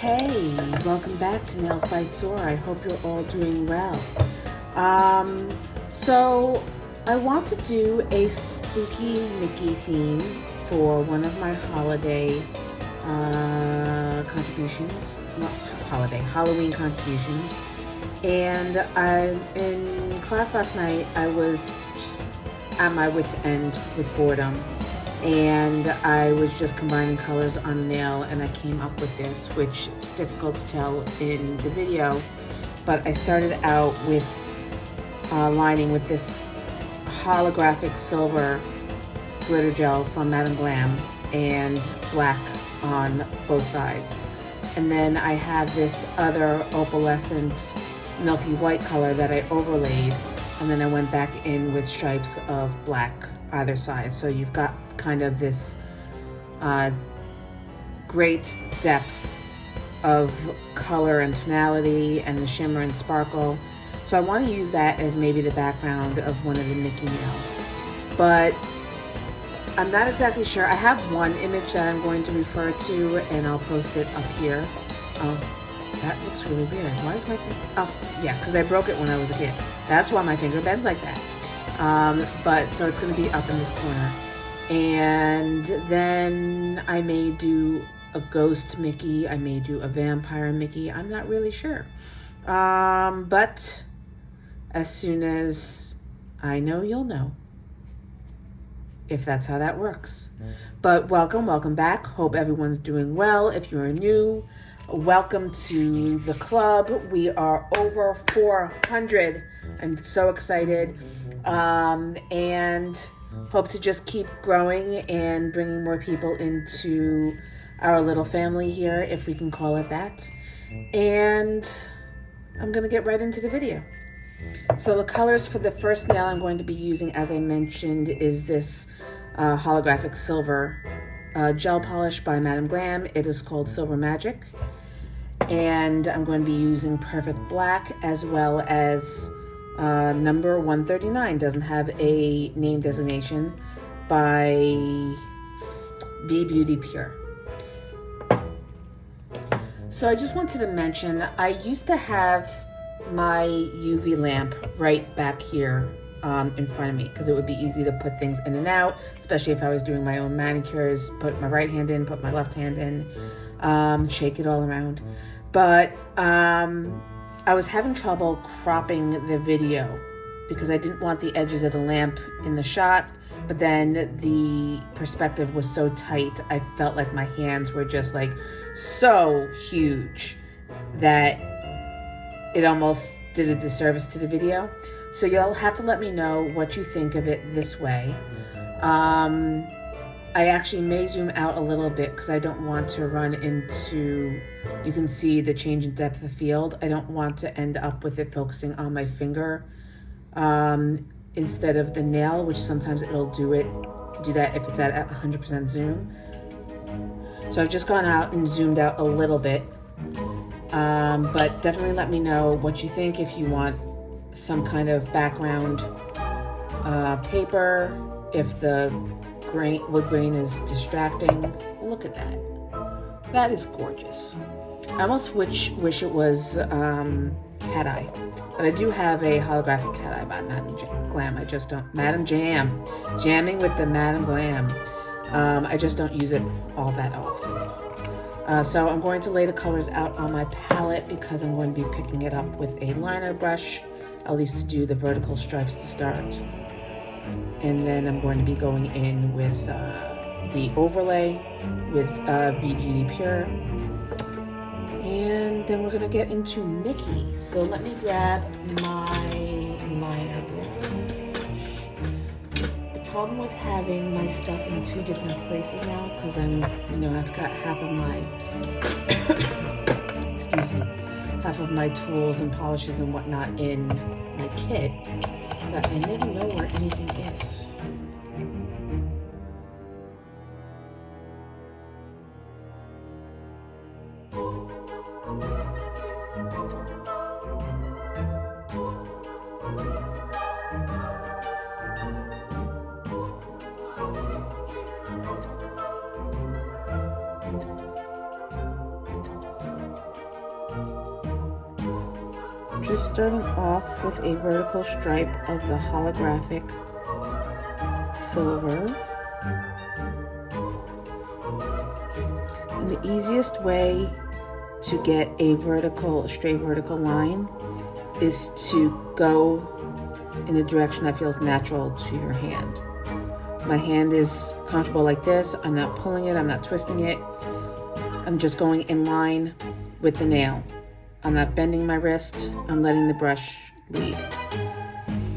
Hey, welcome back to Nails by Sora. I hope you're all doing well. So I want to do a spooky Mickey theme for one of my holiday contributions. Not holiday, Halloween contributions. And in class last night, I was just at my wit's end with boredom. And I was just combining colors on a nail, and I came up with this, which is difficult to tell in the video. But I started out with lining with this holographic silver glitter gel from Madame Glam and black on both sides. And then I had this other opalescent milky white color that I overlaid, and then I went back in with stripes of black either side. So you've got kind of this great depth of color and tonality and the shimmer and sparkle. So I want to use that as maybe the background of one of the Mickey nails. But I'm not exactly sure. I have one image that I'm going to refer to, and I'll post it up here. Oh, that looks really weird. Why is my finger? Oh, yeah, because I broke it when I was a kid. That's why my finger bends like that. But so it's going to be up in this corner. And then I may do a ghost Mickey. I may do a vampire Mickey. I'm not really sure. But as soon as I know, you'll know. If that's how that works. But welcome back. Hope everyone's doing well. If you're new, welcome to the club. We are over 400. I'm so excited. And hope to just keep growing and bringing more people into our little family here, if we can call it that. And I'm going to get right into the video. So the colors for the first nail I'm going to be using, as I mentioned, is this holographic silver gel polish by Madame Glam. It is called Silver Magic. And I'm going to be using Perfect Black as well as number 139. Doesn't have a name designation, by Be Beauty Pure. So I just wanted to mention, I used to have my UV lamp right back here in front of me, because it would be easy to put things in and out, especially if I was doing my own manicures. Put my right hand in, put my left hand in, shake it all around. But I was having trouble cropping the video because I didn't want the edges of the lamp in the shot, but then the perspective was so tight, I felt like my hands were just like so huge that it almost did a disservice to the video. So you'll have to let me know what you think of it this way. I actually may zoom out a little bit because I don't want to run into, you can see the change in depth of field. I don't want to end up with it focusing on my finger instead of the nail, which sometimes it'll do that if it's at 100% zoom. So I've just gone out and zoomed out a little bit. But definitely let me know what you think, if you want some kind of background paper, if the wood grain is distracting. Look at that. That is gorgeous. I almost wish it was Cat Eye. But I do have a holographic Cat Eye by Madame Glam. I just don't. Madame Jam. Jamming with the Madame Glam. I just don't use it all that often. So I'm going to lay the colors out on my palette because I'm going to be picking it up with a liner brush, at least to do the vertical stripes to start. And then I'm going to be going in with the overlay with Be Beauty Pure. And then we're going to get into Mickey. So let me grab my liner brush. The problem with having my stuff in two different places now, because I've got half of my, half of my tools and polishes and whatnot in my kit, is that I never know where anything is. Just starting off with a vertical stripe of the holographic silver. And the easiest way to get a straight vertical line is to go in the direction that feels natural to your hand. My hand is comfortable like this. I'm not pulling it, I'm not twisting it. I'm just going in line with the nail. I'm not bending my wrist, I'm letting the brush lead.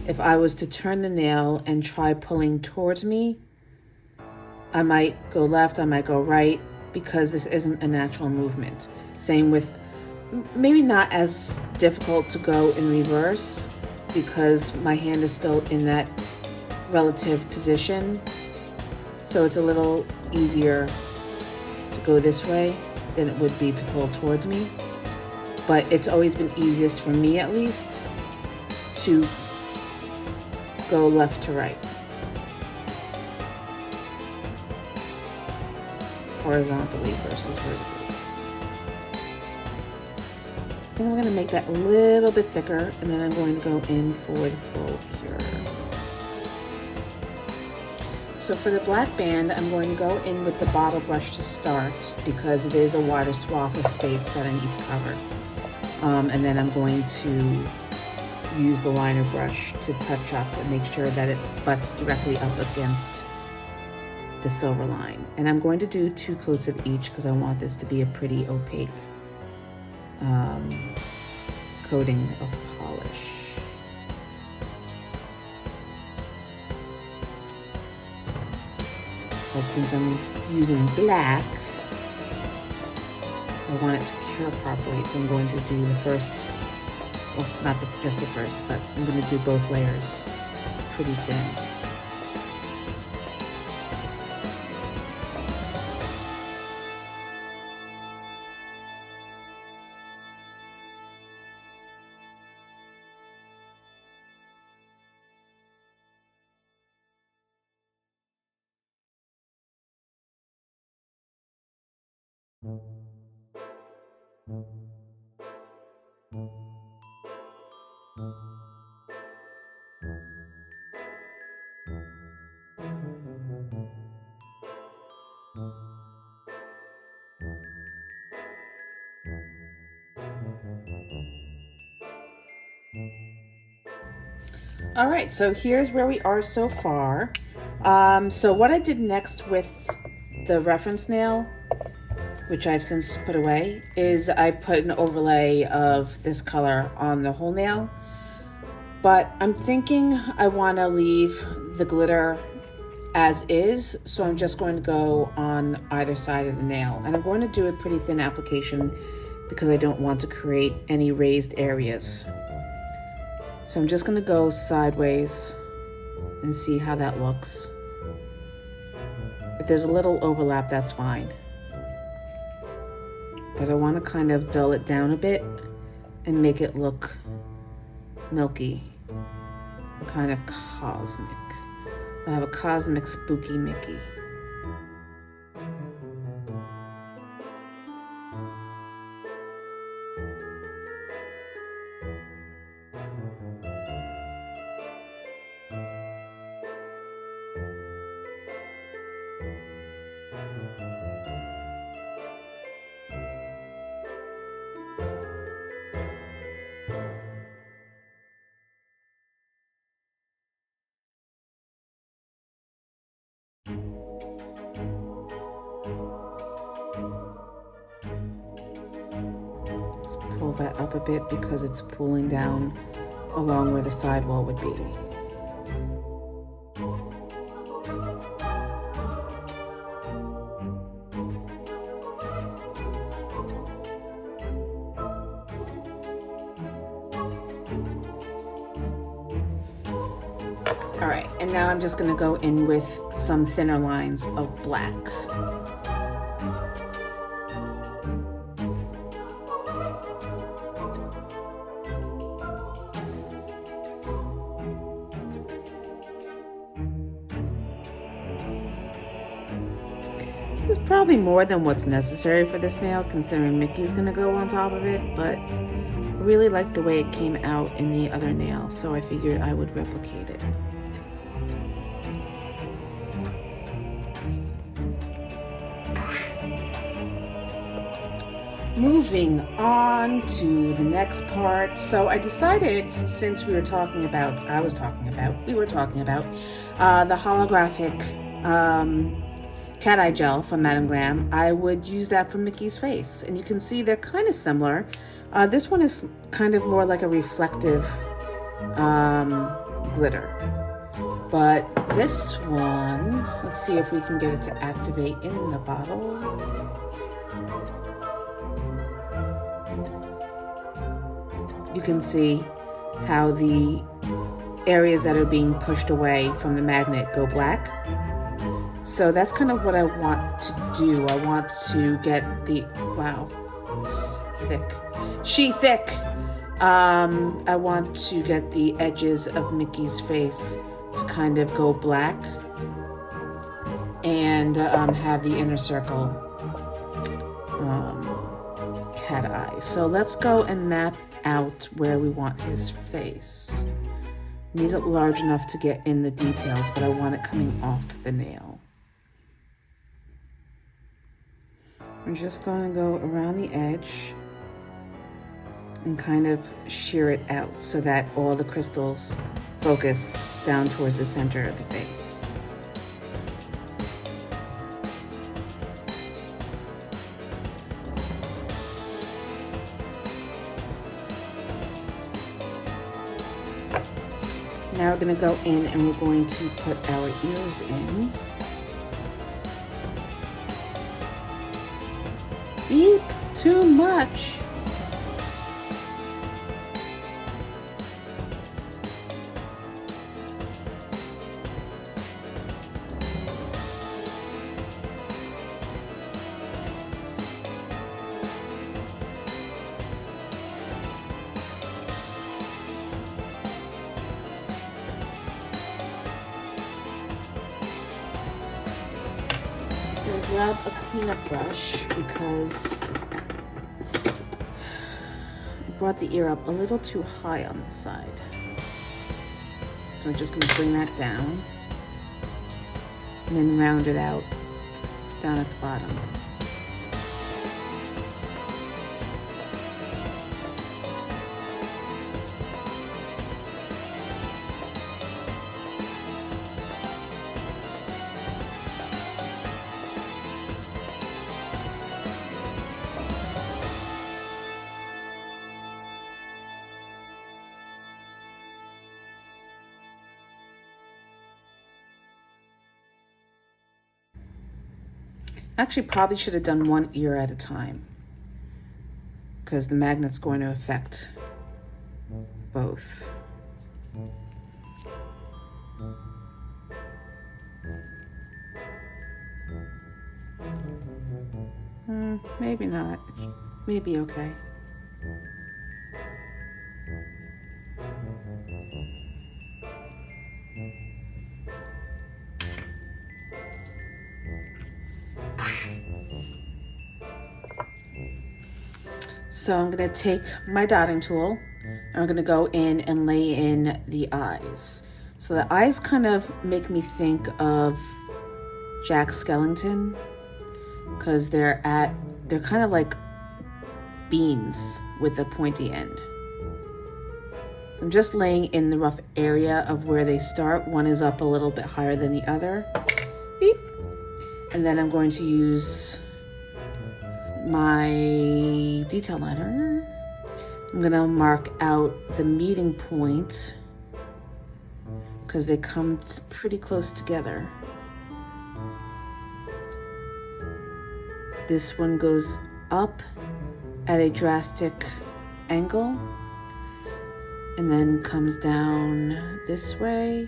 If I was to turn the nail and try pulling towards me, I might go left, I might go right, because this isn't a natural movement. Same with, maybe not as difficult to go in reverse, because my hand is still in that relative position. So it's a little easier to go this way than it would be to pull towards me. But it's always been easiest for me, at least, to go left to right. Horizontally versus vertically. I think I'm going to make that a little bit thicker, and then I'm going to go in for the full cure. So for the black band, I'm going to go in with the bottle brush to start, because it is a wider swath of space that I need to cover. And then I'm going to use the liner brush to touch up and make sure that it butts directly up against the silver line. And I'm going to do 2 coats of each because I want this to be a pretty opaque coating of polish. But since I'm using black, I want it to cure properly, so I'm going to do the first, well, not just the first, but I'm going to do both layers pretty thin. All right, so here's where we are so far. So what I did next with the reference nail, which I've since put away, is I put an overlay of this color on the whole nail. But I'm thinking I want to leave the glitter as is, so I'm just going to go on either side of the nail. And I'm going to do a pretty thin application because I don't want to create any raised areas. So I'm just going to go sideways and see how that looks. If there's a little overlap, that's fine. But I want to kind of dull it down a bit and make it look milky, kind of cosmic. I have a cosmic spooky Mickey. Pull that up a bit because it's pulling down along where the sidewall would be. All right, and now I'm just going to go in with some thinner lines of black. This is probably more than what's necessary for this nail, considering Mickey's gonna go on top of it, but we're really liked the way it came out in the other nail, so I figured I would replicate it. Moving on to the next part. So I decided, since we were talking about the holographic cat eye gel from Madam Glam, I would use that for Mickey's face. And you can see they're kind of similar. This one is kind of more like a reflective glitter. But this one, let's see if we can get it to activate in the bottle. You can see how the areas that are being pushed away from the magnet go black. So that's kind of what I want to do. I want to get the, wow, it's thick. Thick. I want to get the edges of Mickey's face to kind of go black and have the inner circle cat eye. So let's go and map out where we want his face. Need it large enough to get in the details, but I want it coming off the nail. I'm just going to go around the edge and kind of shear it out so that all the crystals focus down towards the center of the face. Now we're going to go in and we're going to put our ears in. Beep, too much. Grab a cleanup brush because I brought the ear up a little too high on this side. So I'm just going to bring that down and then round it out down at the bottom. Actually, probably should have done one ear at a time because the magnet's going to affect both. Maybe not. Maybe okay. So I'm going to take my dotting tool and I'm going to go in and lay in the eyes. So the eyes kind of make me think of Jack Skellington because they're kind of like beans with a pointy end. I'm just laying in the rough area of where they start. One is up a little bit higher than the other. Beep. And then I'm going to use my detail liner. I'm gonna mark out the meeting point because they come pretty close together. This one goes up at a drastic angle and then comes down this way.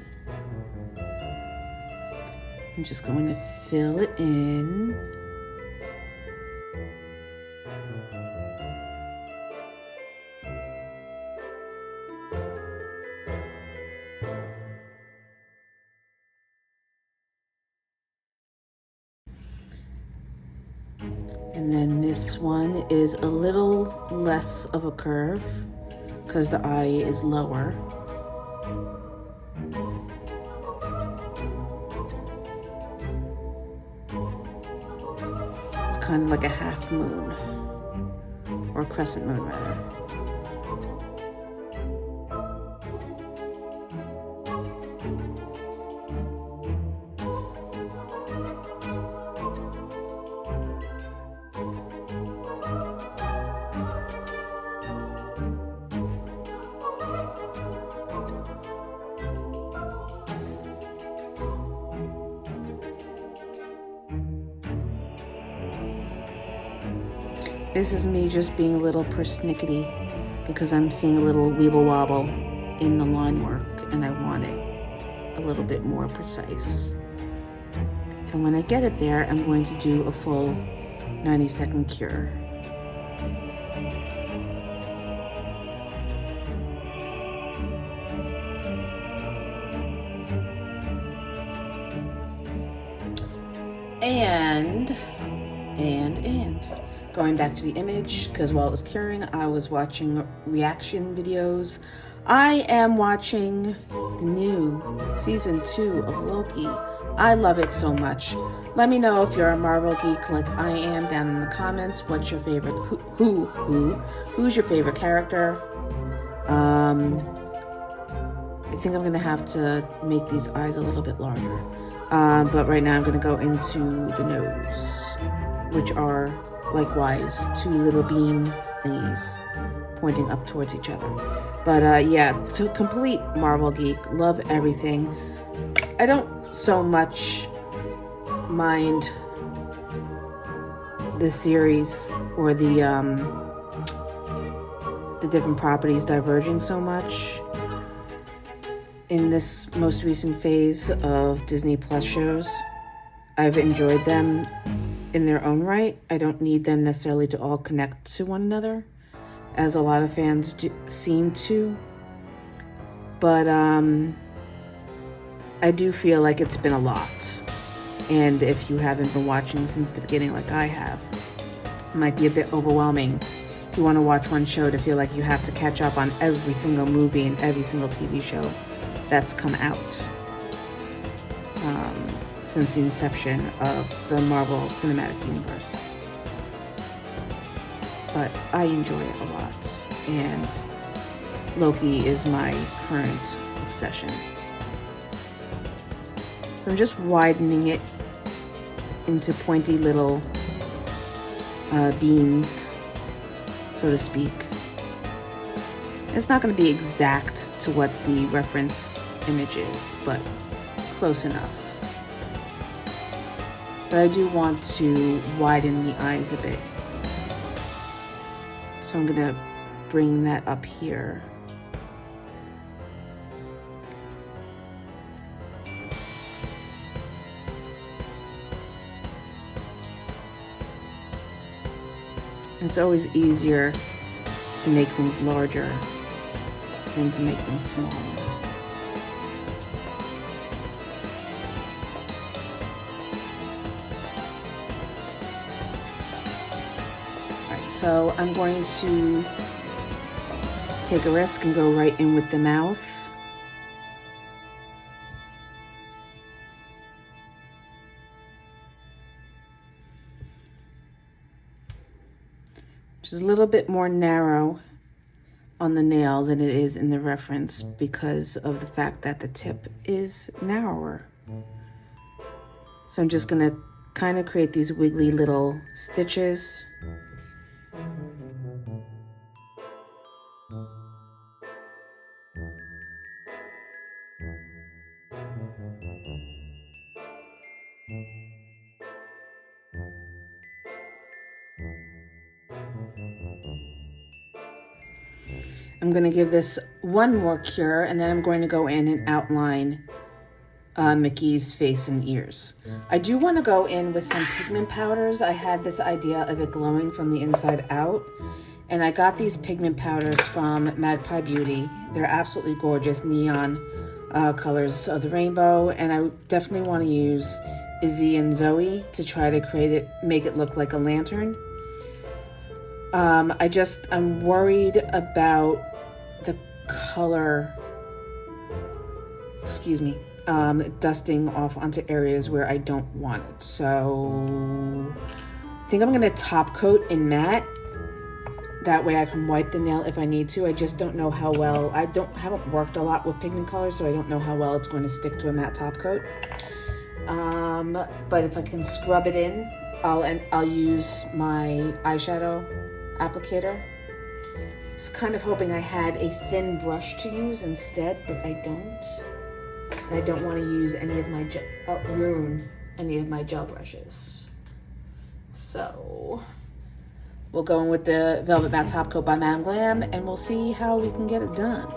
I'm just going to fill it in. And then this one is a little less of a curve. because the eye is lower. It's kind of like a half moon, or a crescent moon rather. This is me just being a little persnickety because I'm seeing a little weeble wobble in the line work and I want it a little bit more precise. And when I get it there, I'm going to do a full 90-second cure. And going back to the image, because while it was curing, I was watching reaction videos. I am watching the new season 2 of Loki. I love it so much. Let me know if you're a Marvel geek like I am down in the comments. What's your favorite? Who's your favorite character? I think I'm gonna have to make these eyes a little bit larger. But right now I'm gonna go into the nose, which are likewise 2 little beam thingies pointing up towards each other. But yeah, so complete Marvel geek, love everything. I don't so much mind the series or the different properties diverging so much. In this most recent phase of Disney Plus shows, I've enjoyed them in their own right. I don't need them necessarily to all connect to one another, as a lot of fans seem to. But I do feel like it's been a lot. And if you haven't been watching since the beginning like I have, it might be a bit overwhelming if you want to watch one show to feel like you have to catch up on every single movie and every single TV show that's come out since the inception of the Marvel Cinematic Universe. But I enjoy it a lot, and Loki is my current obsession. So I'm just widening it into pointy little beams, so to speak. It's not going to be exact to what the reference image is, but close enough. But I do want to widen the eyes a bit. So I'm going to bring that up here. It's always easier to make things larger than to make them smaller. Alright, so I'm going to take a risk and go right in with the mouth. Which is a little bit more narrow on the nail than it is in the reference because of the fact that the tip is narrower. So I'm just gonna kind of create these wiggly little stitches. I'm going to give this one more cure, and then I'm going to go in and outline Mickey's face and ears. I do want to go in with some pigment powders. I had this idea of it glowing from the inside out, and I got these pigment powders from Magpie Beauty. They're absolutely gorgeous neon colors of the rainbow, and I definitely want to use Izzy and Zoe to try to make it look like a lantern. I'm worried about the color, excuse me, dusting off onto areas where I don't want it. So I think I'm gonna top coat in matte. That way I can wipe the nail if I need to. I just don't know how well, haven't worked a lot with pigment colors, so I don't know how well it's going to stick to a matte top coat. But if I can scrub it in, I'll use my eyeshadow applicator. I was kind of hoping I had a thin brush to use instead, but I don't. And I don't want to use any of my ruin any of my gel brushes. So we'll go in with the Velvet Matte Top Coat by Madame Glam, and we'll see how we can get it done.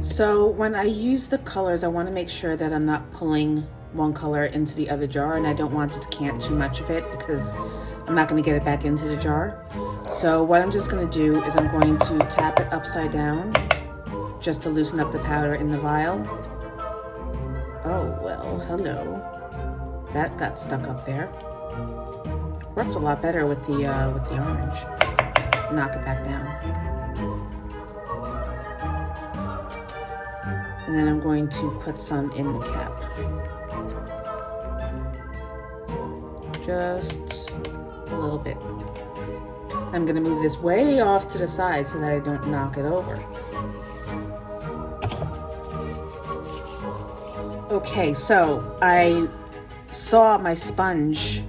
So when I use the colors, I want to make sure that I'm not pulling one color into the other jar, and I don't want to decant too much of it because I'm not going to get it back into the jar. So what I'm just going to do is I'm going to tap it upside down just to loosen up the powder in the vial. Oh, well, hello. That got stuck up there. Worked a lot better with the orange. Knock it back down. And then I'm going to put some in the cap. Just a little bit. I'm gonna move this way off to the side so that I don't knock it over. Okay, so I saw my sponge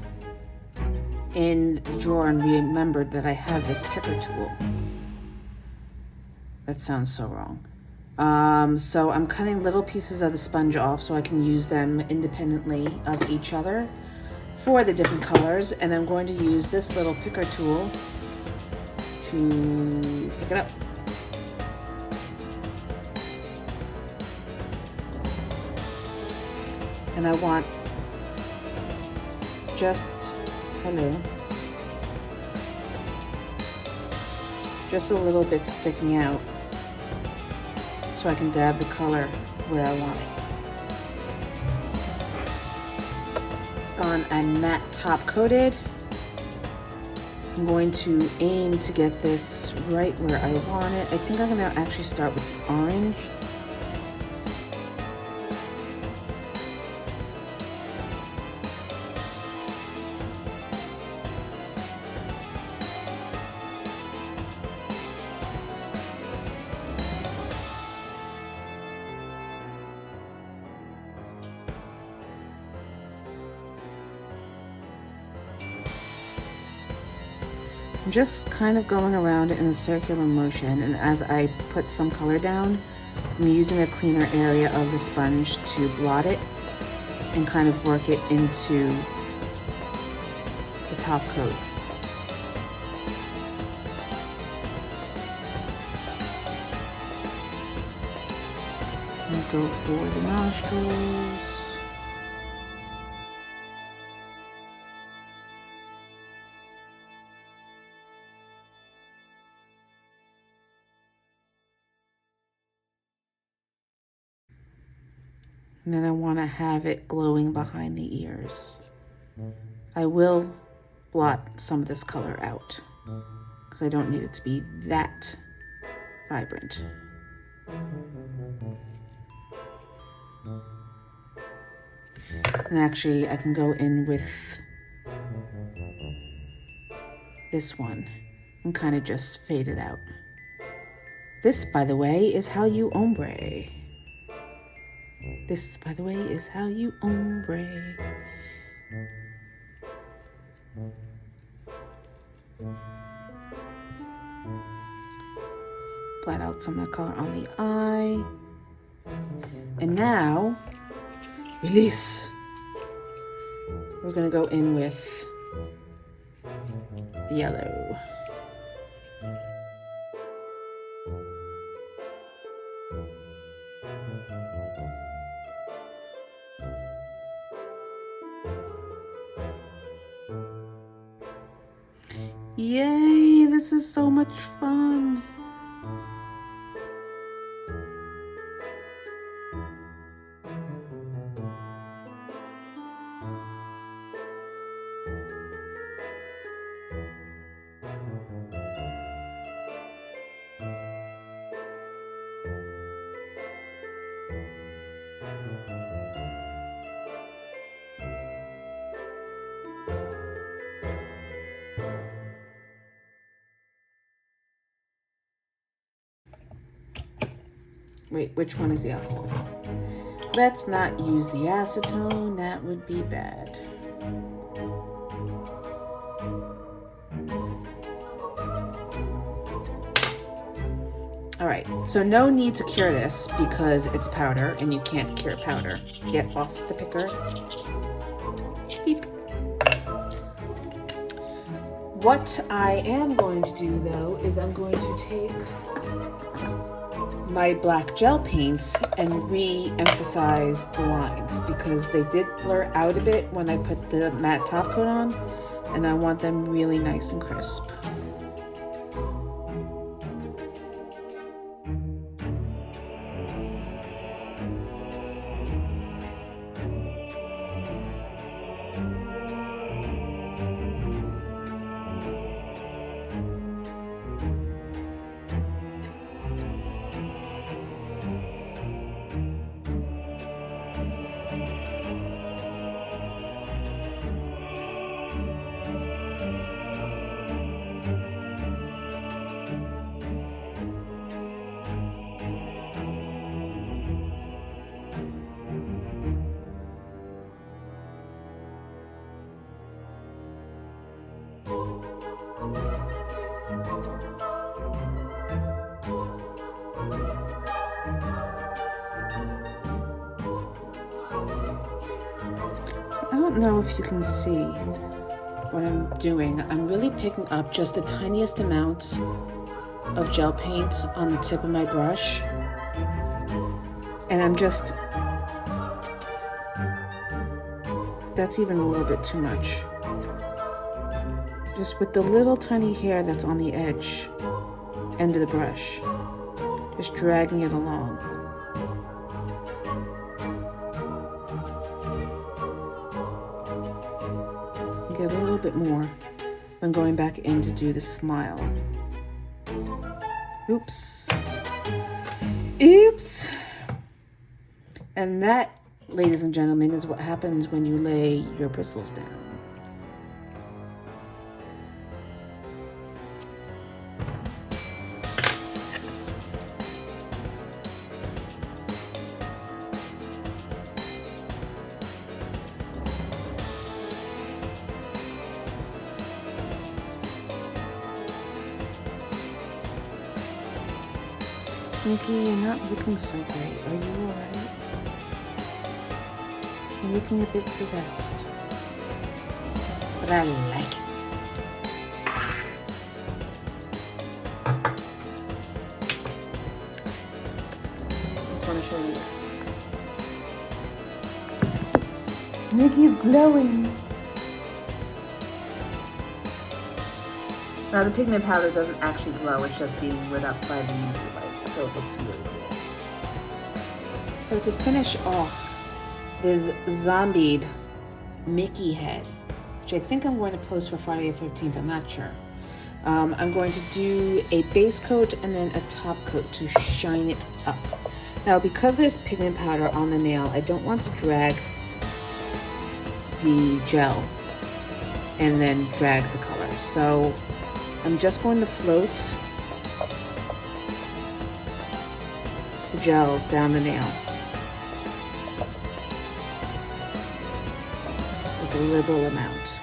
in the drawer and remembered that I have this picker tool. That sounds so wrong. So I'm cutting little pieces of the sponge off so I can use them independently of each other for the different colors, and I'm going to use this little picker tool to pick it up. And I want just a little bit sticking out, so I can dab the color where I want it. Gone and matte top coated. I'm going to aim to get this right where I want it. I think I'm gonna actually start with orange. I'm just kind of going around in a circular motion, and as I put some color down, I'm using a cleaner area of the sponge to blot it and kind of work it into the top coat. And go for the nostrils. And then I want to have it glowing behind the ears. I will blot some of this color out because I don't need it to be that vibrant. And actually, I can go in with this one and kind of just fade it out. This, by the way, is how you ombre. This, by the way, is how you ombre. Flat out some of the color on the eye. And now, release. We're gonna go in with the yellow. Yay, this is so much fun. Wait, which one is the alcohol? Let's not use the acetone, that would be bad. All right, so no need to cure this because it's powder and you can't cure powder. Get off the picker. Beep. What I am going to do though is I'm going to take my black gel paints and re-emphasize the lines because they did blur out a bit when I put the matte top coat on, and I want them really nice and crisp. I don't know if you can see what I'm doing. I'm really picking up just the tiniest amount of gel paint on the tip of my brush. And I'm just, that's even a little bit too much. Just with the little tiny hair that's on the edge, end of the brush, just dragging it along. Get a little bit more when going back in to do the smile. Oops. Oops. And that, ladies and gentlemen, is what happens when you lay your bristles down. Nikki, you're not looking so great. Are you alright? You're looking a bit possessed. But I like it. Just want to show you this. Nikki's glowing. Now the pigment powder doesn't actually glow, it's just being lit up by the UV light. So it looks really cool. So to finish off this zombied Mickey head, which I think I'm going to post for Friday the 13th, I'm not sure. I'm going to do a base coat and then a top coat to shine it up. Now, because there's pigment powder on the nail, I don't want to drag the gel and then drag the color. So I'm just going to float the gel down the nail with a liberal amount,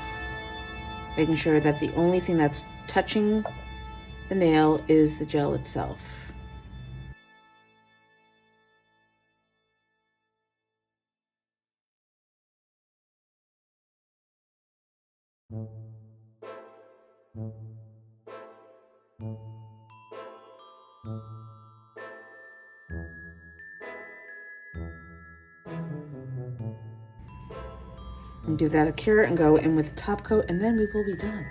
making sure that the only thing that's touching the nail is the gel itself. And give that a cure and go in with the top coat, and then we will be done.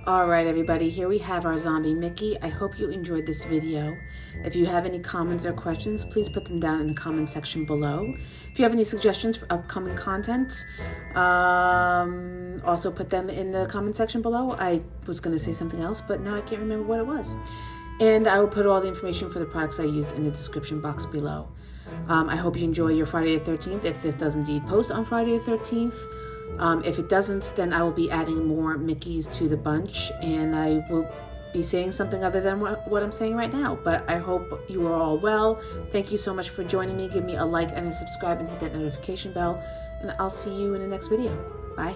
All right, everybody, here we have our zombie Mickey. I hope you enjoyed this video. If you have any comments or questions, please put them down in the comment section below. If you have any suggestions for upcoming content, also put them in the comment section below. I was going to say something else, but now I can't remember what it was. And I will put all the information for the products I used in the description box below. I hope you enjoy your Friday the 13th, if this does indeed post on Friday the 13th. If it doesn't, then I will be adding more Mickeys to the bunch, and I will be saying something other than what I'm saying right now. But I hope you are all well. Thank you so much for joining me. Give me a like and a subscribe and hit that notification bell, and I'll see you in the next video. Bye.